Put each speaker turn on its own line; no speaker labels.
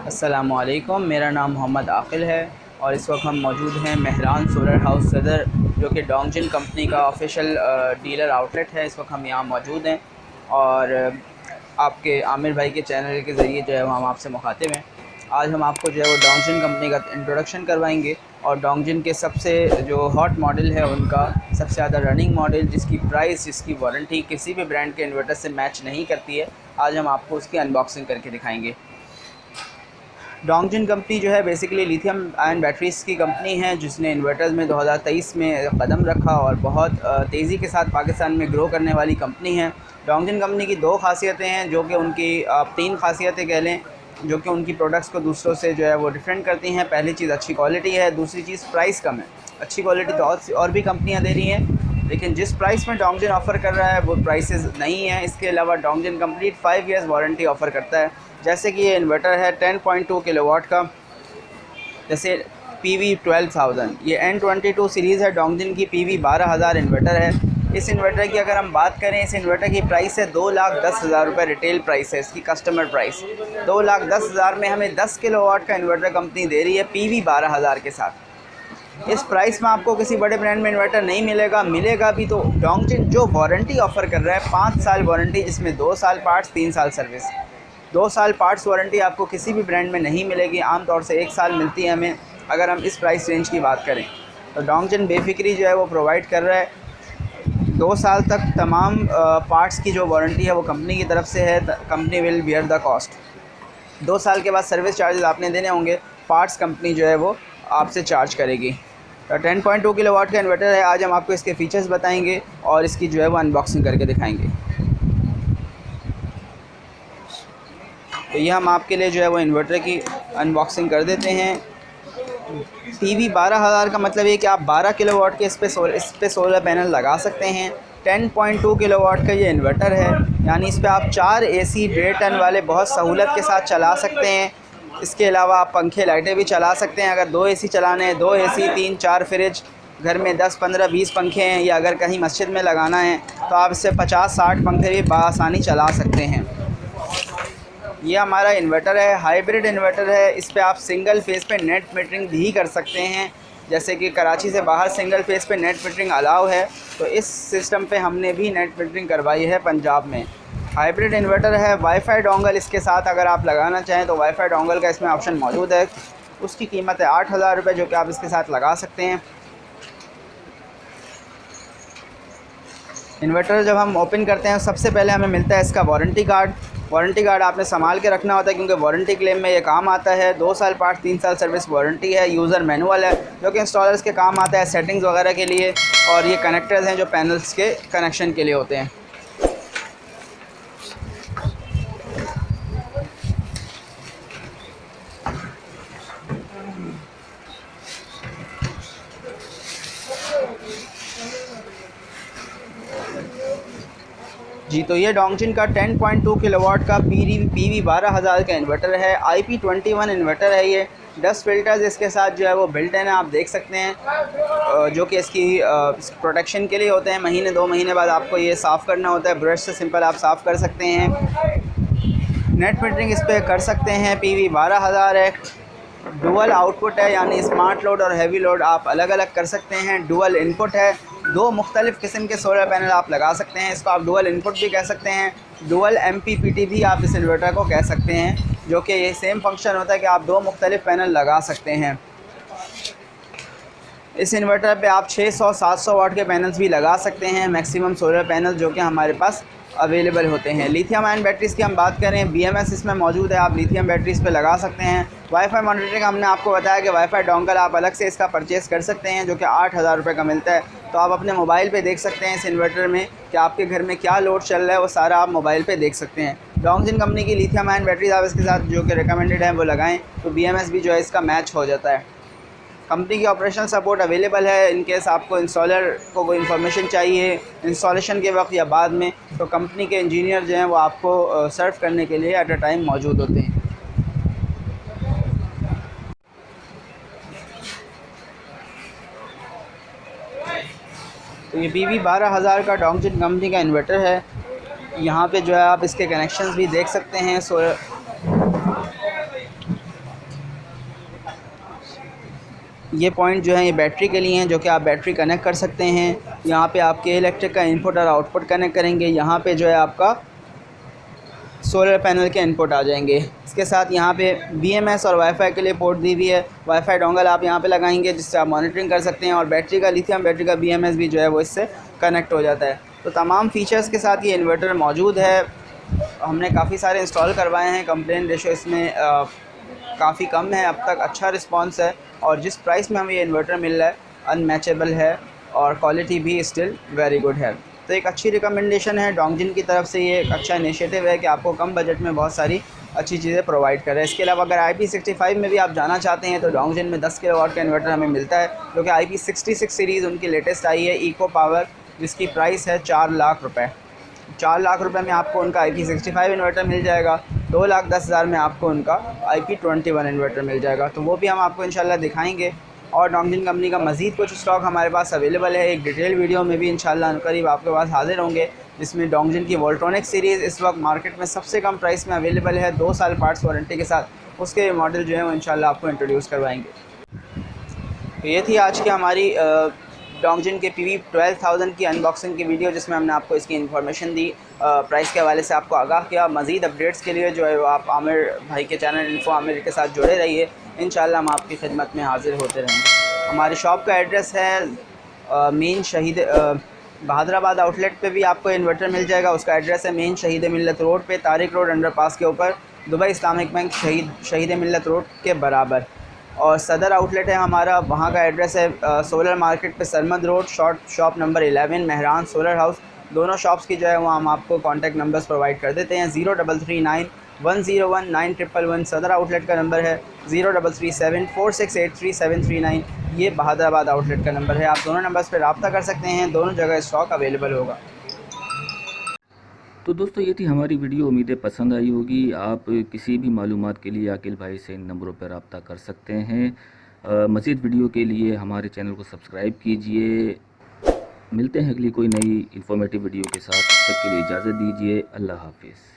अस्सलामुअलैकुम, मेरा नाम मोहम्मद आकिल है और इस वक्त हम मौजूद हैं मेहरान सोलर हाउस सदर, जो कि डोंगजिन कंपनी का ऑफिशियल डीलर आउटलेट है। इस वक्त हम यहाँ मौजूद हैं और आपके आमिर भाई के चैनल के ज़रिए जो है वो हम आपसे मुखातिब हैं। आज हम आपको जो है वो डोंगजिन कंपनी का इंट्रोडक्शन करवाएंगे और डोंगजिन के सबसे जो हॉट मॉडल है उनका सबसे ज़्यादा रनिंग मॉडल, जिसकी प्राइस, जिसकी वारंटी किसी भी ब्रांड के इन्वर्टर से मैच नहीं करती है, आज हम आपको उसकी अनबॉक्सिंग करके दिखाएंगे। डोंगजिन कंपनी जो है बेसिकली लिथियम आयन बैटरीज़ की कंपनी है, जिसने इन्वर्टर्स में 2023 में कदम रखा और बहुत तेज़ी के साथ पाकिस्तान में ग्रो करने वाली कंपनी है। डोंगजिन कंपनी की दो खासियतें हैं, जो कि उनकी तीन खासियतें कह लें, जो कि उनकी प्रोडक्ट्स को दूसरों से जो है वो डिफरेंट करती हैं। पहली चीज़ अच्छी क्वालिटी है, दूसरी चीज़ प्राइस कम है। अच्छी क्वालिटी तो और भी कंपनियाँ दे रही हैं, लेकिन जिस प्राइस में डोंगजिन ऑफ़र कर रहा है वो प्राइसेस नहीं है। इसके अलावा डोंगजिन कंप्लीट 5 ईयर्स वारंटी ऑफ़र करता है। जैसे कि ये इन्वर्टर है 10.2 किलोवाट का, जैसे PV 12,000, ये N22 सीरीज़ है डोंगजिन की, PV 12,000 इन्वर्टर है। इस इन्वर्टर की अगर हम बात करें, इस इन्वर्टर की प्राइस है 2,10,000 रुपये रिटेल प्राइस है, इसकी कस्टमर प्राइस 2,10,000 में हमें 10 किलोवाट का इन्वर्टर कंपनी दे रही है PV 12,000 के साथ। इस प्राइस में आपको किसी बड़े ब्रांड में इन्वर्टर नहीं मिलेगा, मिलेगा भी तो डोंगजिन जो वारंटी ऑफ़र कर रहा है 5 साल वारंटी, जिसमें 2 साल पार्ट्स, 3 साल सर्विस। 2 साल पार्ट्स वारंटी आपको किसी भी ब्रांड में नहीं मिलेगी, आमतौर से 1 साल मिलती है हमें अगर हम इस प्राइस रेंज की बात करें। तो डोंगजिन बेफिक्री जो है वो प्रोवाइड कर रहा है। 2 साल तक तमाम पार्ट्स की जो वारंटी है वो कंपनी की तरफ से है, company will bear the cost. 2 साल के बाद सर्विस चार्जेस आपने देने होंगे, पार्ट्स कंपनी जो है वो आपसे चार्ज करेगी। 10.2 किलोवाट का इन्वर्टर है। आज हम आपको इसके फ़ीचर्स बताएंगे और इसकी जो है वो अनबॉक्सिंग करके दिखाएंगे। तो ये हम आपके लिए जो है वो इन्वर्टर की अनबॉक्सिंग कर देते हैं। PV 12,000 का मतलब ये कि आप 12 किलोवाट के इस पे सोलर पैनल लगा सकते हैं। 10.2 किलोवाट का ये इन्वर्टर है, यानी इस पे आप 4 AC 1.5 टन वाले बहुत सहूलत के साथ चला सकते हैं। इसके अलावा आप पंखे, लाइटें भी चला सकते हैं। अगर 2 AC चलाने हैं, 2 AC, 3-4 फ्रिज, घर में 10, 15, 20 पंखे हैं, या अगर कहीं मस्जिद में लगाना है तो आप इससे 50-60 पंखे भी बआसानी चला सकते हैं। ये हमारा इन्वर्टर है, हाइब्रिड इन्वर्टर है। इस पे आप सिंगल फेस पे नेट मीटरिंग भी कर सकते हैं, जैसे कि कराची से बाहर सिंगल फेस पे नेट मीटरिंग अलाउ है, तो इस सिस्टम पे हमने भी नेट मीटरिंग करवाई है पंजाब में। हाइब्रिड इन्वर्टर है। वाईफाई डोंगल इसके साथ अगर आप लगाना चाहें तो वाईफाई डोंगल का इसमें ऑप्शन मौजूद है। उसकी कीमत है 8,000 रुपये, जो कि आप इसके साथ लगा सकते हैं। इन्वर्टर जब हम ओपन करते हैं सबसे पहले हमें मिलता है इसका वारंटी कार्ड। वारंटी कार्ड आपने संभाल के रखना होता है, क्योंकि वारंटी क्लेम में ये काम आता है। 2 साल पार्ट, 3 साल सर्विस वारंटी है। यूज़र मैनुअल है, जो कि इंस्टॉलर्स के काम आता है सेटिंग्स वगैरह के लिए, और ये कनेक्टर्स हैं जो पैनल्स के कनेक्शन के लिए होते हैं। जी, तो ये डोंगजिन का 10.2 किलोवाट का PV 12,000 का इन्वर्टर है। IP21 इन्वर्टर है ये। डस्ट फिल्टर्स इसके साथ जो है वो बिल्ट इन है, आप देख सकते हैं, जो कि इसकी प्रोटेक्शन के लिए होते हैं। महीने 2 महीने बाद आपको ये साफ़ करना होता है, ब्रश से सिंपल आप साफ़ कर सकते हैं। नेट मीटरिंग इस पर कर सकते हैं। PV 12,000 है। डुअल आउटपुट है, यानी स्मार्ट लोड और हैवी लोड आप अलग अलग कर सकते हैं। डुअल इनपुट है, 2 मुख्तलिफ़ किस्म के सोलर पैनल आप लगा सकते हैं। इसको आप डुअल इनपुट भी कह सकते हैं, डुअल MPPT भी आप इस इन्वर्टर को कह सकते हैं, जो कि ये सेम फंक्शन होता है कि आप 2 मुख्तलिफ़ पैनल लगा सकते हैं। इस इन्वर्टर पे आप 600-700 वाट के पैनल्स भी लगा सकते हैं, मैक्सिमम सोलर पैनल जो कि हमारे पास अवेलेबल होते हैं। लिथियम आयन बैटरीज़ की हम बात करें, BMS इसमें मौजूद है, आप लिथियम बैटरीज़ पे लगा सकते हैं। वाईफाई मॉनिटरिंग हमने आपको बताया कि वाईफाई डोंगल आप अलग से इसका परचेज़ कर सकते हैं, जो कि 8,000 रुपये का मिलता है। तो आप अपने मोबाइल पे देख सकते हैं इस इन्वर्टर में कि आपके घर में क्या लोड चल रहा है, वो सारा आप मोबाइल पे देख सकते हैं। डोंगजिन कंपनी की लिथियम आयन बैटरीज आप इसके साथ जो कि रिकमेंडेड है वो लगाएं, तो BMS भी जो है इसका मैच हो जाता है। कंपनी की ऑपरेशनल सपोर्ट अवेलेबल है, इन केस आपको इंस्टॉलर को कोई इन्फॉर्मेशन चाहिए इंस्टॉलेशन के वक्त या बाद में, तो कंपनी के इंजीनियर जो हैं वो आपको सर्व करने के लिए एट अ टाइम मौजूद होते हैं। तो ये PV 12,000 का डोंगजिन कंपनी का इन्वर्टर है। यहाँ पे जो है आप इसके कनेक्शंस भी देख सकते हैं। ये पॉइंट जो है ये बैटरी के लिए हैं, जो कि आप बैटरी कनेक्ट कर सकते हैं। यहाँ पे आपके इलेक्ट्रिक का इनपुट और आउटपुट कनेक्ट करेंगे। यहाँ पे जो है आपका सोलर पैनल के इनपुट आ जाएंगे। इसके साथ यहाँ पे BMS और वाईफाई के लिए पोर्ट दी हुई है। वाईफाई डोंगल आप यहाँ पे लगाएंगे जिससे आप मॉनिटरिंग कर सकते हैं, और बैटरी का लिथियम बैटरी का BMS भी जो है वो इससे कनेक्ट हो जाता है। तो तमाम फ़ीचर्स के साथ ये इन्वर्टर मौजूद है। हमने काफ़ी सारे इंस्टॉल करवाए हैं। कंप्लेन रेशो इसमें काफ़ी कम है, अब तक अच्छा रिस्पॉन्स है, और जिस प्राइस में हमें ये इन्वर्टर मिल रहा है अनमैचेबल है, और क्वालिटी भी स्टिल वेरी गुड है। तो एक अच्छी रिकमेंडेशन है डोंगजिन की तरफ से। ये एक अच्छा इनिशिएटिव है कि आपको कम बजट में बहुत सारी अच्छी चीज़ें प्रोवाइड कर रहे हैं। इसके अलावा अगर IP65 में भी आप जाना चाहते हैं तो डोंगजिन में 10 किलोवाट का इन्वर्टर हमें मिलता है, जो कि IP66 सीरीज़ उनकी लेटेस्ट आई है इको पावर, जिसकी प्राइस है 4 लाख रुपये। 4 लाख रुपये में आपको उनका IP65 इन्वर्टर मिल जाएगा। 2,10,000 में आपको उनका IP21 इन्वर्टर मिल जाएगा। तो वो भी हम आपको इंशाल्लाह दिखाएंगे। और डोंगजिन कंपनी का मज़ीद कुछ स्टॉक हमारे पास अवेलेबल है। एक डिटेल वीडियो में भी इंशाल्लाह अनकरीब आपके पास हाजिर होंगे, जिसमें डोंगजिन की वोल्ट्रॉनिक सीरीज़ इस वक्त मार्केट में सबसे कम प्राइस में अवेलेबल है, 2 साल पार्ट्स वारंटी के साथ। उसके मॉडल जो है वो इंशाल्लाह आपको इंट्रोड्यूस करवाएंगे। तो ये थी आज की हमारी डोंगजिन के PV 12,000 की अनबॉक्सिंग की वीडियो, जिसमें हमने आपको इसकी इन्फॉर्मेशन दी, प्राइस के हवाले से आपको आगाह किया। मज़ीद अपडेट्स के लिए जो है वो आप आमिर भाई के चैनल इन्फो आमिर के साथ जुड़े रहिए। इंशाल्लाह हम आपकी खिदमत में हाज़िर होते रहेंगे। हमारी शॉप का एड्रेस है मेन शहीद बहादुराबाद आउटलेट पे भी आपको इन्वर्टर मिल जाएगा। उसका एड्रेस है मेन शहीद मिल्लत रोड पे, तारिक रोड अंडरपास के ऊपर, दुबई इस्लामिक बैंक शहीद मिल्लत रोड के बराबर। और सदर आउटलेट है हमारा, वहाँ का एड्रेस है सोलर मार्केट पे, Sarmad road, shop number 11, Mehran solar house. दोनों शॉप्स की जो है वो हम आपको कॉन्टैक्ट नंबर्स प्रोवाइड कर देते हैं। 0339 101 9111 सदर आउटलेट का नंबर है। 0337 4683 ये बहादुराबाद आउटलेट का नंबर है। आप दोनों नंबर्स पर रब्ता कर सकते हैं, दोनों जगह स्टॉक अवेलेबल होगा।
तो दोस्तों ये थी हमारी वीडियो, उम्मीदें पसंद आई होगी। आप किसी भी मालूमात के लिए आकिल भाई से इन नंबरों पर रब्ता कर सकते हैं। मज़ीद वीडियो के लिए हमारे चैनल को सब्सक्राइब कीजिए। मिलते हैं अगली कोई नई इन्फॉर्मेटिव वीडियो के साथ, तब तक के लिए इजाज़त दीजिए। अल्लाह हाफिज़।